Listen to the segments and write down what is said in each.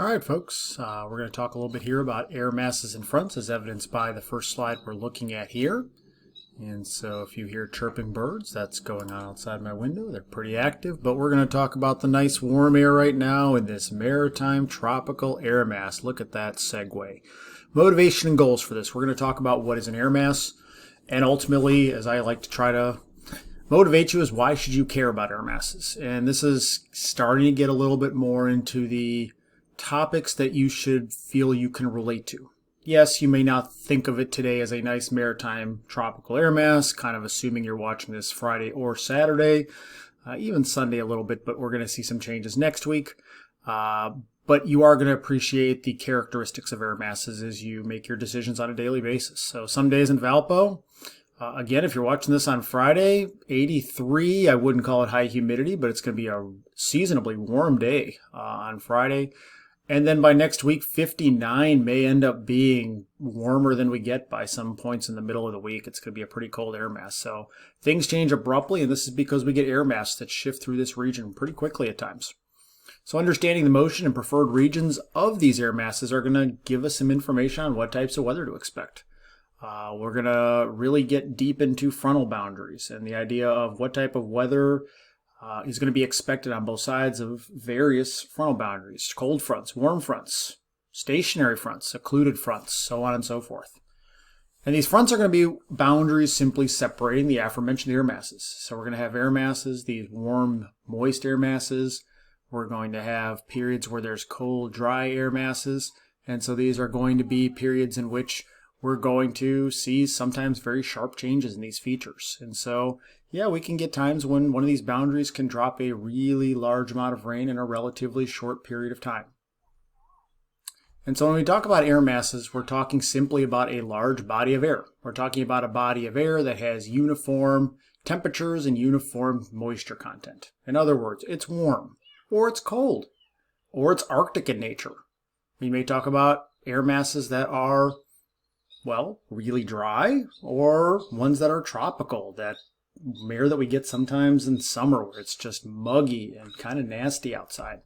All right, folks, we're going to talk a little bit here about air masses and fronts as evidenced by the first slide we're looking at here. And so if you hear chirping birds, that's going on outside my window. They're pretty active, but we're going to talk about the nice warm air right now in this maritime tropical air mass. Look at that segue. Motivation and goals for this. We're going to talk about what is an air mass, and ultimately, as I like to try to motivate you, is why should you care about air masses? And this is starting to get a little bit more into the topics that you should feel you can relate to. Yes, you may not think of it today as a nice maritime tropical air mass, kind of assuming you're watching this Friday or Saturday, even Sunday a little bit, but we're going to see some changes next week. But you are going to appreciate the characteristics of air masses as you make your decisions on a daily basis. So some days in Valpo, again, if you're watching this on Friday, 83, I wouldn't call it high humidity, but it's going to be a seasonably warm day on Friday. And then by next week, 59 may end up being warmer than we get by some points in the middle of the week. It's going to be a pretty cold air mass. So things change abruptly, and this is because we get air masses that shift through this region pretty quickly at times. So understanding the motion and preferred regions of these air masses are going to give us some information on what types of weather to expect. We're going to really get deep into frontal boundaries and the idea of what type of weather is going to be expected on both sides of various frontal boundaries: cold fronts, warm fronts, stationary fronts, occluded fronts, so on and so forth. And these fronts are going to be boundaries simply separating the aforementioned air masses. So we're going to have air masses, these warm, moist air masses. We're going to have periods where there's cold, dry air masses. And so these are going to be periods in which we're going to see sometimes very sharp changes in these features. And so, yeah, we can get times when one of these boundaries can drop a really large amount of rain in a relatively short period of time. And so when we talk about air masses, we're talking simply about a large body of air. We're talking about a body of air that has uniform temperatures and uniform moisture content. In other words, it's warm, or it's cold, or it's Arctic in nature. We may talk about air masses that are, well, really dry, or ones that are tropical, that air that we get sometimes in summer where it's just muggy and kind of nasty outside.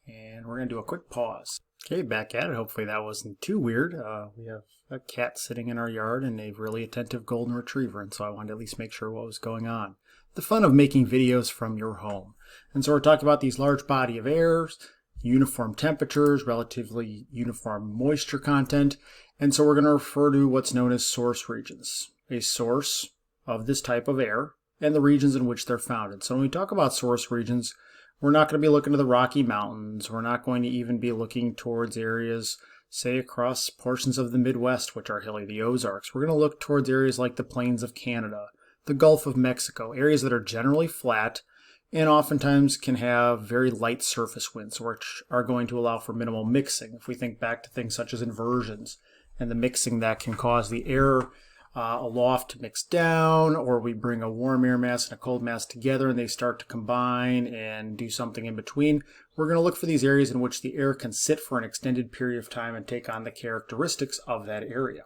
And we're going to do a quick pause. Okay, back at it. Hopefully that wasn't too weird. We have a cat sitting in our yard and a really attentive golden retriever, and so I wanted to at least make sure what was going on. The fun of making videos from your home. And so we're talking about these large body of air, uniform temperatures, relatively uniform moisture content, and so we're going to refer to what's known as source regions, a source of this type of air and the regions in which they're found. And so when we talk about source regions, we're not going to be looking to the Rocky Mountains. We're not going to even be looking towards areas, say, across portions of the Midwest, which are hilly, the Ozarks. We're going to look towards areas like the plains of Canada, the Gulf of Mexico, areas that are generally flat and oftentimes can have very light surface winds, which are going to allow for minimal mixing. If we think back to things such as inversions and the mixing that can cause the air aloft to mix down, or we bring a warm air mass and a cold mass together and they start to combine and do something in between, we're going to look for these areas in which the air can sit for an extended period of time and take on the characteristics of that area.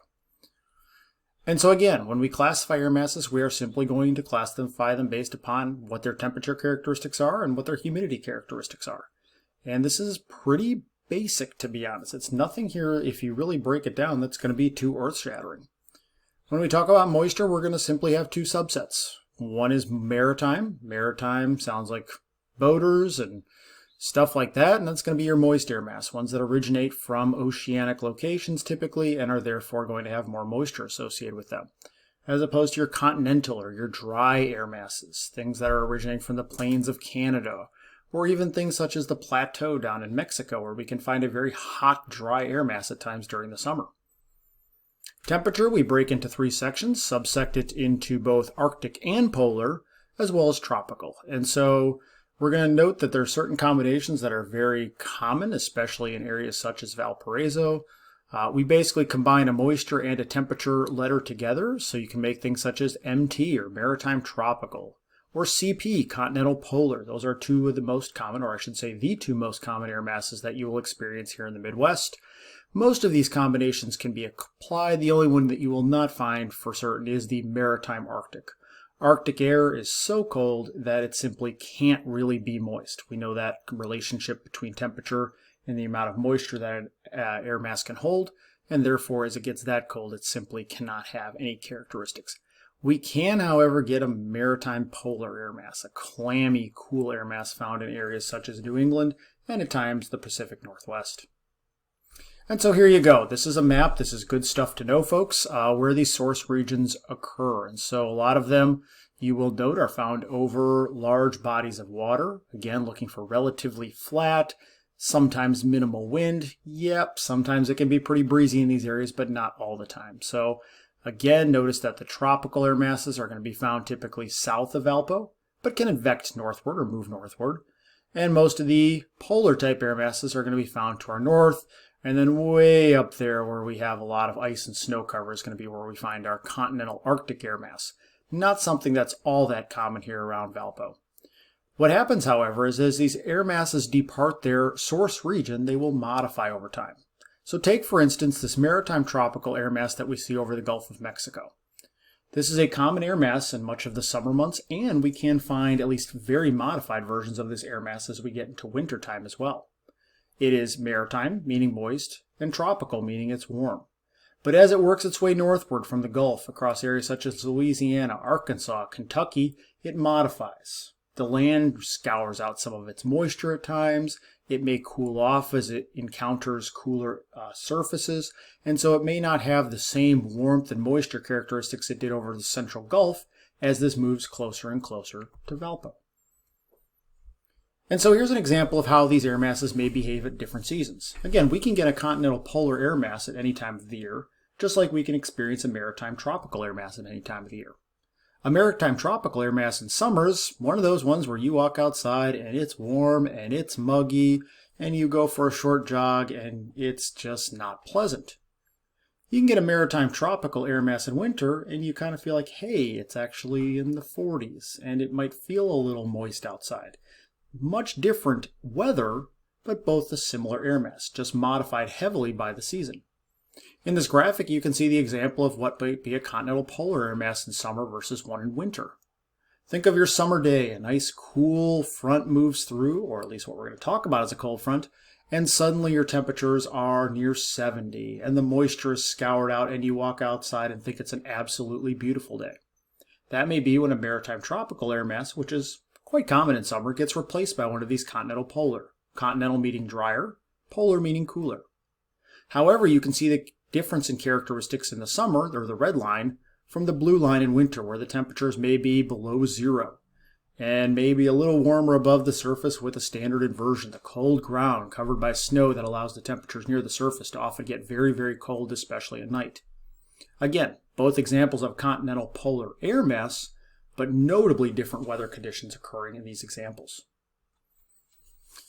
And so again, when we classify air masses, we are simply going to classify them based upon what their temperature characteristics are and what their humidity characteristics are. And this is pretty basic, to be honest. It's nothing here, if you really break it down, that's going to be too earth-shattering. When we talk about moisture, we're going to simply have two subsets. One is maritime. Maritime sounds like boaters and stuff like that, and that's going to be your moist air mass, ones that originate from oceanic locations typically and are therefore going to have more moisture associated with them, as opposed to your continental or your dry air masses, things that are originating from the plains of Canada, or even things such as the plateau down in Mexico, where we can find a very hot, dry air mass at times during the summer. Temperature, we break into three sections, subsect it into both Arctic and polar, as well as tropical. And so we're going to note that there are certain combinations that are very common, especially in areas such as Valparaiso. We basically combine a moisture and a temperature letter together, so you can make things such as MT, or maritime tropical, or CP, continental polar. Those are two of the most common, or I should say the two most common air masses that you will experience here in the Midwest. Most of these combinations can be applied. The only one that you will not find for certain is the maritime Arctic. Arctic air is so cold that it simply can't really be moist. We know that relationship between temperature and the amount of moisture that an air mass can hold, and therefore as it gets that cold it simply cannot have any characteristics. We can, however, get a maritime polar air mass, a clammy, cool air mass found in areas such as New England and at times the Pacific Northwest. And so here you go. This is a map. This is good stuff to know, folks, where these source regions occur. And so a lot of them, you will note, are found over large bodies of water. Again, looking for relatively flat, sometimes minimal wind. Yep, sometimes it can be pretty breezy in these areas, but not all the time. So again, notice that the tropical air masses are going to be found typically south of Valpo, but can advect northward or move northward. And most of the polar type air masses are going to be found to our north. And then way up there where we have a lot of ice and snow cover is going to be where we find our continental Arctic air mass. Not something that's all that common here around Valpo. What happens, however, is as these air masses depart their source region, they will modify over time. So take, for instance, this maritime tropical air mass that we see over the Gulf of Mexico. This is a common air mass in much of the summer months, and we can find at least very modified versions of this air mass as we get into wintertime as well. It is maritime, meaning moist, and tropical, meaning it's warm. But as it works its way northward from the Gulf across areas such as Louisiana, Arkansas, Kentucky, it modifies. The land scours out some of its moisture at times. It may cool off as it encounters cooler surfaces, and so it may not have the same warmth and moisture characteristics it did over the central Gulf as this moves closer and closer to Valpo. And so here's an example of how these air masses may behave at different seasons. Again, we can get a continental polar air mass at any time of the year, just like we can experience a maritime tropical air mass at any time of the year. A maritime tropical air mass in summer is one of those ones where you walk outside and it's warm and it's muggy and you go for a short jog and it's just not pleasant. You can get a maritime tropical air mass in winter and you kind of feel like, hey, it's actually in the 40s and it might feel a little moist outside. Much different weather, but both a similar air mass, just modified heavily by the season. In this graphic, you can see the example of what might be a continental polar air mass in summer versus one in winter. Think of your summer day. A nice cool front moves through, or at least what we're going to talk about is a cold front, and suddenly your temperatures are near 70, and the moisture is scoured out, and you walk outside and think it's an absolutely beautiful day. That may be when a maritime tropical air mass, which is quite common in summer, gets replaced by one of these continental polar. Continental meaning drier, polar meaning cooler. However, you can see the difference in characteristics in the summer, or the red line, from the blue line in winter, where the temperatures may be below zero, and maybe a little warmer above the surface with a standard inversion, the cold ground covered by snow that allows the temperatures near the surface to often get very, very cold, especially at night. Again, both examples of continental polar air mass, but notably different weather conditions occurring in these examples.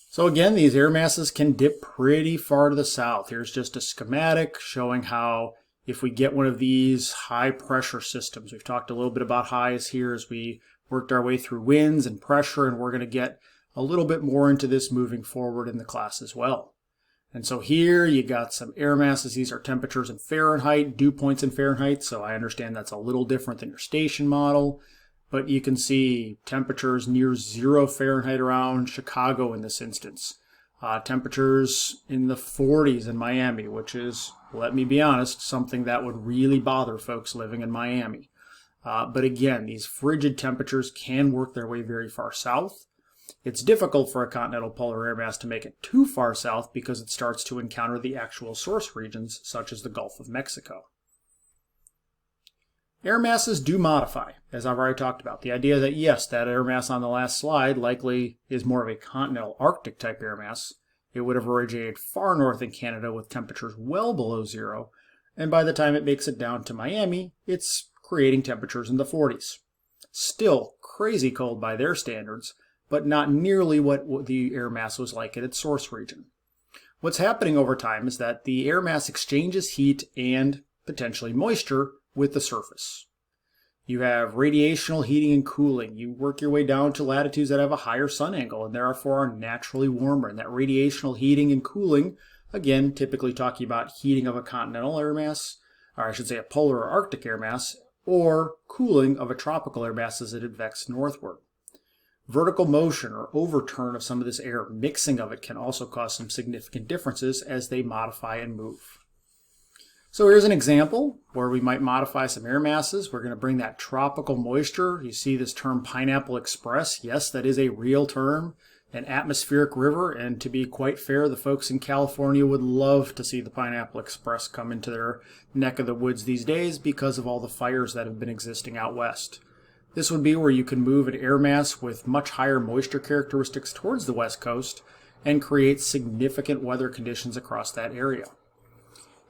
So again, these air masses can dip pretty far to the south. Here's just a schematic showing how if we get one of these high pressure systems, we've talked a little bit about highs here as we worked our way through winds and pressure, and we're going to get a little bit more into this moving forward in the class as well. And so here you got some air masses. These are temperatures in Fahrenheit, dew points in Fahrenheit, so I understand that's a little different than your station model. But you can see temperatures near 0 Fahrenheit around Chicago in this instance. Temperatures in the 40s in Miami, which is, let me be honest, something that would really bother folks living in Miami. But again, these frigid temperatures can work their way very far south. It's difficult for a continental polar air mass to make it too far south because it starts to encounter the actual source regions, such as the Gulf of Mexico. Air masses do modify, as I've already talked about. The idea that, yes, that air mass on the last slide likely is more of a continental Arctic type air mass. It would have originated far north in Canada with temperatures well below zero, and by the time it makes it down to Miami, it's creating temperatures in the 40s. Still crazy cold by their standards, but not nearly what the air mass was like at its source region. What's happening over time is that the air mass exchanges heat and potentially moisture with the surface. You have radiational heating and cooling. You work your way down to latitudes that have a higher sun angle and therefore are naturally warmer. And that radiational heating and cooling, again, typically talking about heating of a continental air mass, or I should say a polar or Arctic air mass, or cooling of a tropical air mass as it advects northward. Vertical motion or overturn of some of this air, mixing of it, can also cause some significant differences as they modify and move. So here's an example where we might modify some air masses. We're going to bring that tropical moisture. You see this term Pineapple Express. Yes, that is a real term, an atmospheric river, and to be quite fair, the folks in California would love to see the Pineapple Express come into their neck of the woods these days because of all the fires that have been existing out west. This would be where you can move an air mass with much higher moisture characteristics towards the west coast and create significant weather conditions across that area.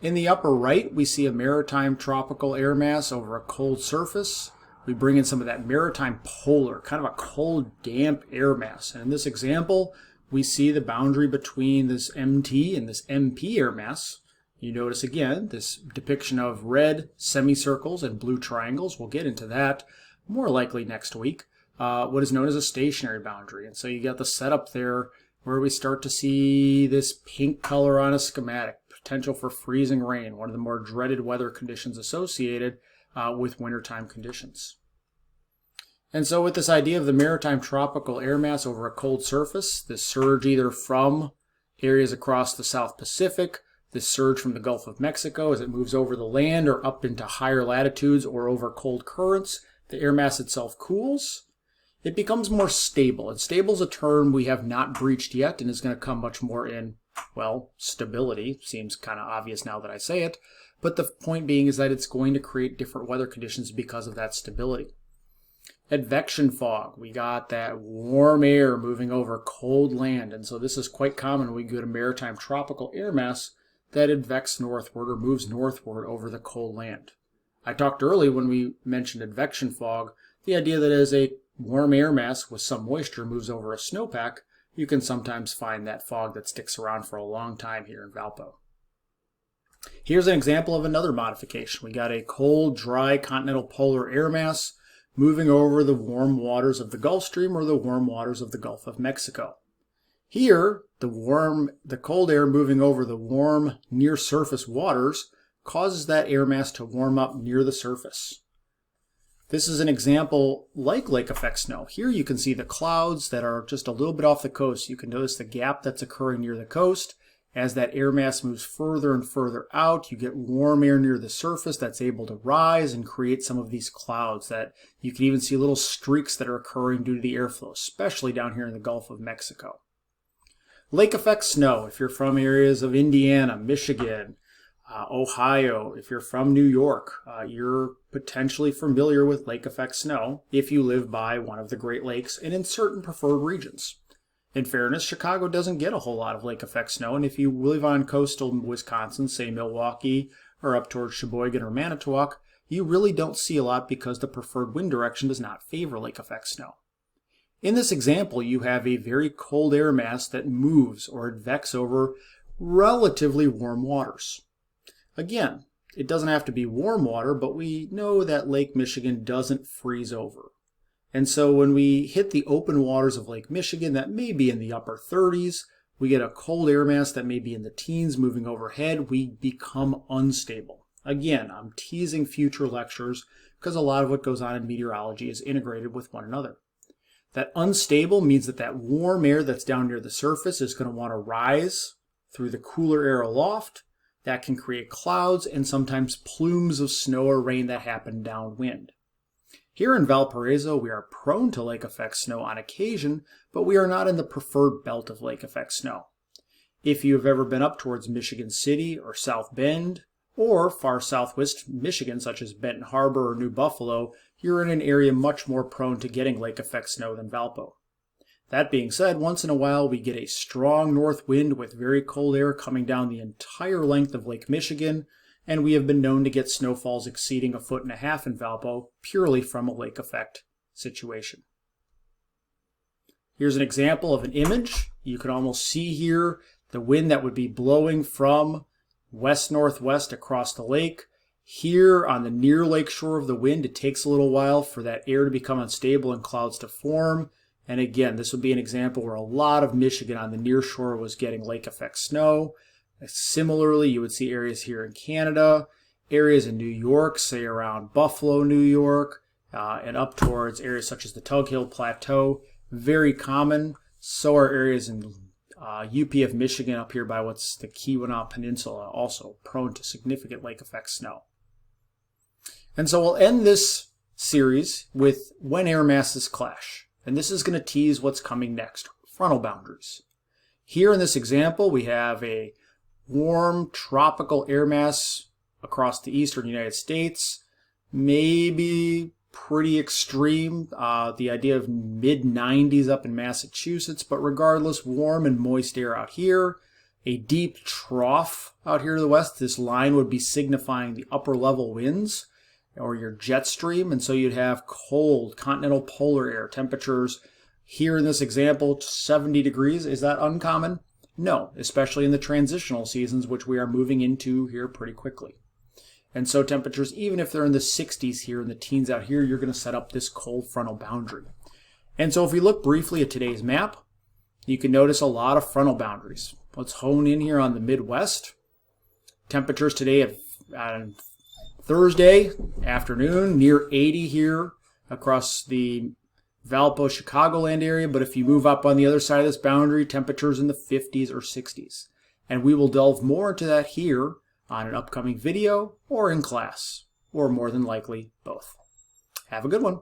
In the upper right, we see a maritime tropical air mass over a cold surface. We bring in some of that maritime polar, kind of a cold, damp air mass. And in this example, we see the boundary between this MT and this MP air mass. You notice again this depiction of red semicircles and blue triangles. We'll get into that more likely next week. What is known as a stationary boundary. And so you got the setup there where we start to see this pink color on a schematic. Potential for freezing rain, one of the more dreaded weather conditions associated with wintertime conditions. And so with this idea of the maritime tropical air mass over a cold surface, this surge either from areas across the South Pacific, this surge from the Gulf of Mexico as it moves over the land or up into higher latitudes or over cold currents, the air mass itself cools. It becomes more stable. And stable is a term we have not breached yet and is going to come much more in, well, stability. Seems kind of obvious now that I say it. But the point being is that it's going to create different weather conditions because of that stability. Advection fog. We got that warm air moving over cold land. And so this is quite common when we go to maritime tropical air mass that advects northward or moves northward over the cold land. I talked earlier when we mentioned advection fog, the idea that as a warm air mass with some moisture moves over a snowpack, you can sometimes find that fog that sticks around for a long time here in Valpo. Here's an example of another modification. We got a cold, dry continental polar air mass moving over the warm waters of the Gulf Stream or the warm waters of the Gulf of Mexico. Here, the cold air moving over the warm near surface waters causes that air mass to warm up near the surface. This is an example like lake effect snow. Here you can see the clouds that are just a little bit off the coast. You can notice the gap that's occurring near the coast. As that air mass moves further and further out, you get warm air near the surface that's able to rise and create some of these clouds that you can even see little streaks that are occurring due to the airflow, especially down here in the Gulf of Mexico. Lake effect snow, if you're from areas of Indiana, Michigan, Ohio, if you're from New York, you're potentially familiar with lake effect snow if you live by one of the Great Lakes and in certain preferred regions. In fairness, Chicago doesn't get a whole lot of lake effect snow, and if you live on coastal Wisconsin, say Milwaukee, or up towards Sheboygan or Manitowoc, you really don't see a lot because the preferred wind direction does not favor lake effect snow. In this example, you have a very cold air mass that moves or advects over relatively warm waters. Again, it doesn't have to be warm water, but we know that Lake Michigan doesn't freeze over. And so when we hit the open waters of Lake Michigan, that may be in the upper 30s, we get a cold air mass that may be in the teens moving overhead, we become unstable. Again, I'm teasing future lectures because a lot of what goes on in meteorology is integrated with one another. That unstable means that that warm air that's down near the surface is going to want to rise through the cooler air aloft. That can create clouds and sometimes plumes of snow or rain that happen downwind. Here in Valparaiso, we are prone to lake effect snow on occasion, but we are not in the preferred belt of lake effect snow. If you've ever been up towards Michigan City or South Bend, or far southwest Michigan, such as Benton Harbor or New Buffalo, you're in an area much more prone to getting lake effect snow than Valpo. That being said, once in a while we get a strong north wind with very cold air coming down the entire length of Lake Michigan, and we have been known to get snowfalls exceeding 1.5 feet in Valpo purely from a lake effect situation. Here's an example of an image. You can almost see here the wind that would be blowing from west-northwest across the lake. Here on the near lake shore of the wind, it takes a little while for that air to become unstable and clouds to form. And again, this would be an example where a lot of Michigan on the near shore was getting lake effect snow. Similarly, you would see areas here in Canada areas in New York, say around Buffalo, New York, and up towards areas such as the Tug Hill Plateau. Very common. So are areas in UP of Michigan up here by what's the Keweenaw Peninsula, also prone to significant lake effect snow. And so we'll end this series with when air masses clash. And this is going to tease what's coming next, frontal boundaries. Here in this example, we have a warm tropical air mass across the eastern United States, maybe pretty extreme, the idea of mid-90s up in Massachusetts, but regardless, warm and moist air out here, a deep trough out here to the west. This line would be signifying the upper level winds or your jet stream, and so you'd have cold continental polar air temperatures. Here in this example, 70 degrees. Is that uncommon? No, especially in the transitional seasons, which we are moving into here pretty quickly. And so temperatures, even if they're in the 60s here and the teens out here, you're going to set up this cold frontal boundary. And so if we look briefly at today's map, you can notice a lot of frontal boundaries. Let's hone in here on the Midwest. Temperatures today on Thursday afternoon, near 80 here across the Valpo, Chicagoland area. But if you move up on the other side of this boundary, temperatures in the 50s or 60s. And we will delve more into that here on an upcoming video or in class, or more than likely both. Have a good one.